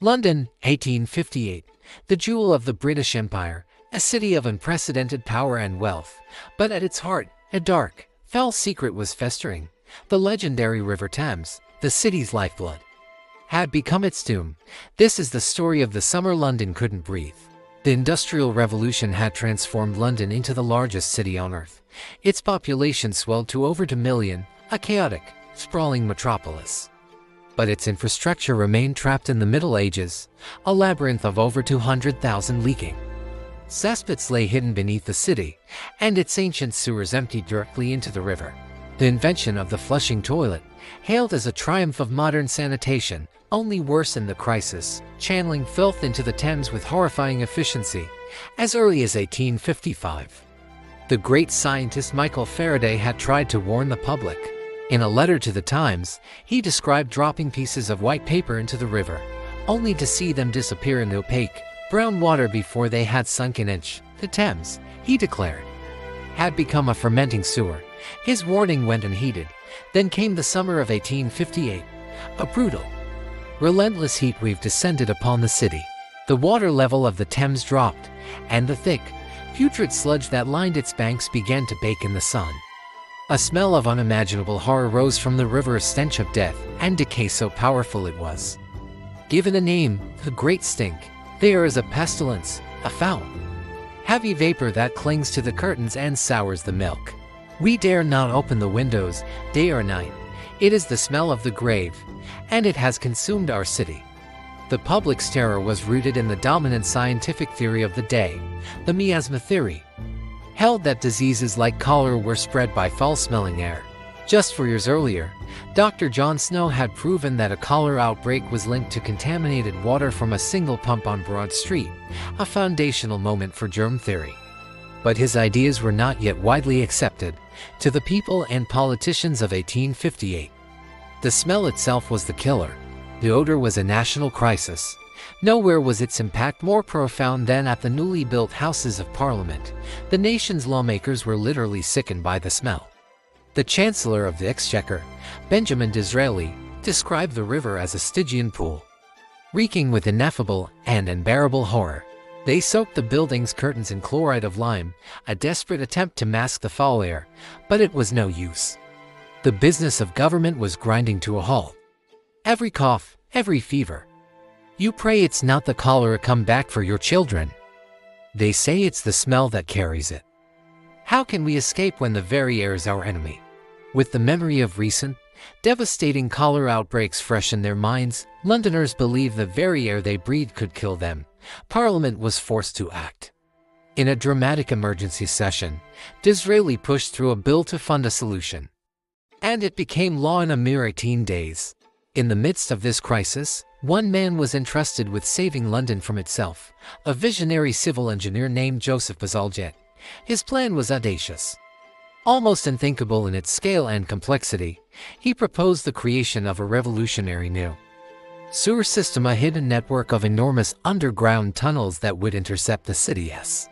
London, 1858, the jewel of the British Empire, a city of unprecedented power and wealth. But at its heart, a dark, foul secret was festering. The legendary River Thames, the city's lifeblood, had become its tomb. This is the story of the summer London couldn't breathe. The Industrial Revolution had transformed London into the largest city on earth. Its population swelled to over 2 million, a chaotic, sprawling metropolis. But its infrastructure remained trapped in the Middle Ages, a labyrinth of over 200,000 leaking cesspits lay hidden beneath the city, and its ancient sewers emptied directly into the river. The invention of the flushing toilet, hailed as a triumph of modern sanitation, only worsened the crisis, channeling filth into the Thames with horrifying efficiency. As early as 1855, the great scientist Michael Faraday had tried to warn the public. In a letter to the Times, he described dropping pieces of white paper into the river, only to see them disappear in the opaque, brown water before they had sunk an inch. The Thames, he declared, had become a fermenting sewer. His warning went unheeded. Then came the summer of 1858. A brutal, relentless heat wave descended upon the city. The water level of the Thames dropped, and the thick, putrid sludge that lined its banks began to bake in the sun. A smell of unimaginable horror rose from the river, a stench of death and decay so powerful it was given a name, the Great Stink. There is a pestilence, a foul, heavy vapor that clings to the curtains and sours the milk. We dare not open the windows, day or night. It is the smell of the grave, and it has consumed our city. The public's terror was rooted in the dominant scientific theory of the day, the miasma theory, held that diseases like cholera were spread by foul-smelling air. Just 4 years earlier, Dr. John Snow had proven that a cholera outbreak was linked to contaminated water from a single pump on Broad Street, a foundational moment for germ theory. But his ideas were not yet widely accepted to the people and politicians of 1858. The smell itself was the killer. The odor was a national crisis. Nowhere was its impact more profound than at the newly built Houses of Parliament. The nation's lawmakers were literally sickened by the smell. The Chancellor of the Exchequer, Benjamin Disraeli, described the river as a Stygian pool, reeking with ineffable and unbearable horror. They soaked the building's curtains in chloride of lime, a desperate attempt to mask the foul air, but it was no use. The business of government was grinding to a halt. Every cough, every fever. You pray it's not the cholera come back for your children. They say it's the smell that carries it. How can we escape when the very air is our enemy? With the memory of recent, devastating cholera outbreaks fresh in their minds, Londoners believed the very air they breathed could kill them. Parliament was forced to act. In a dramatic emergency session, Disraeli pushed through a bill to fund a solution, and it became law in a mere 18 days. In the midst of this crisis, one man was entrusted with saving London from itself, a visionary civil engineer named Joseph Bazalgette. His plan was audacious, almost unthinkable in its scale and complexity. He proposed the creation of a revolutionary new sewer system, a hidden network of enormous underground tunnels that would intercept the city's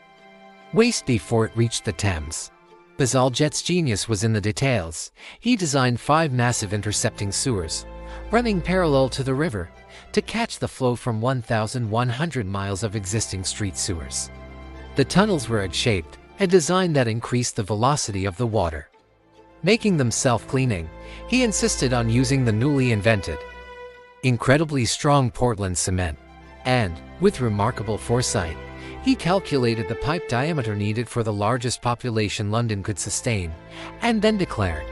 waste before it reached the Thames. Bazalgette's genius was in the details. He designed 5 massive intercepting sewers, running parallel to the river, to catch the flow from 1,100 miles of existing street sewers. The tunnels were egg-shaped, a design that increased the velocity of the water, making them self-cleaning. He insisted on using the newly invented, incredibly strong Portland cement, and, with remarkable foresight, he calculated the pipe diameter needed for the largest population London could sustain, and then declared,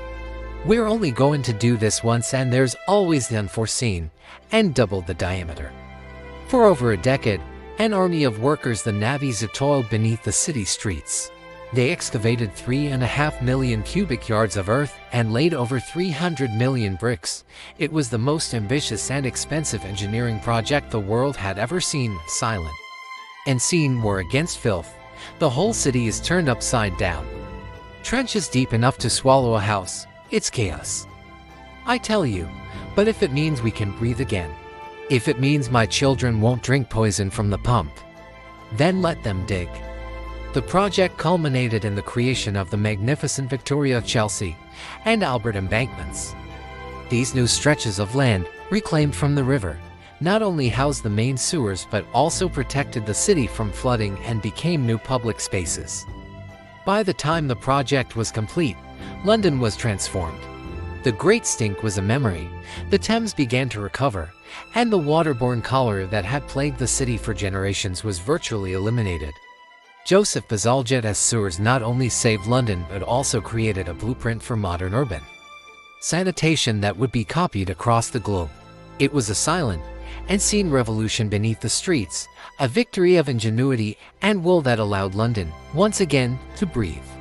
"We're only going to do this once, and there's always the unforeseen," and doubled the diameter. For over a decade, an army of workers, the navvies, had toiled beneath the city streets. They excavated 3.5 million cubic yards of earth and laid over 300 million bricks. It was the most ambitious and expensive engineering project the world had ever seen. Silent and seen war against filth. The whole city is turned upside down. Trenches deep enough to swallow a house. It's chaos, I tell you. But if it means we can breathe again, if it means my children won't drink poison from the pump, then let them dig. The project culminated in the creation of the magnificent Victoria, Chelsea, and Albert embankments. These new stretches of land, reclaimed from the river, not only housed the main sewers but also protected the city from flooding and became new public spaces. By the time the project was complete, London was transformed. The Great Stink was a memory, the Thames began to recover, and the waterborne cholera that had plagued the city for generations was virtually eliminated. Joseph Bazalgette's sewers not only saved London but also created a blueprint for modern urban sanitation that would be copied across the globe. It was a silent, unseen revolution beneath the streets, a victory of ingenuity and will that allowed London, once again, to breathe.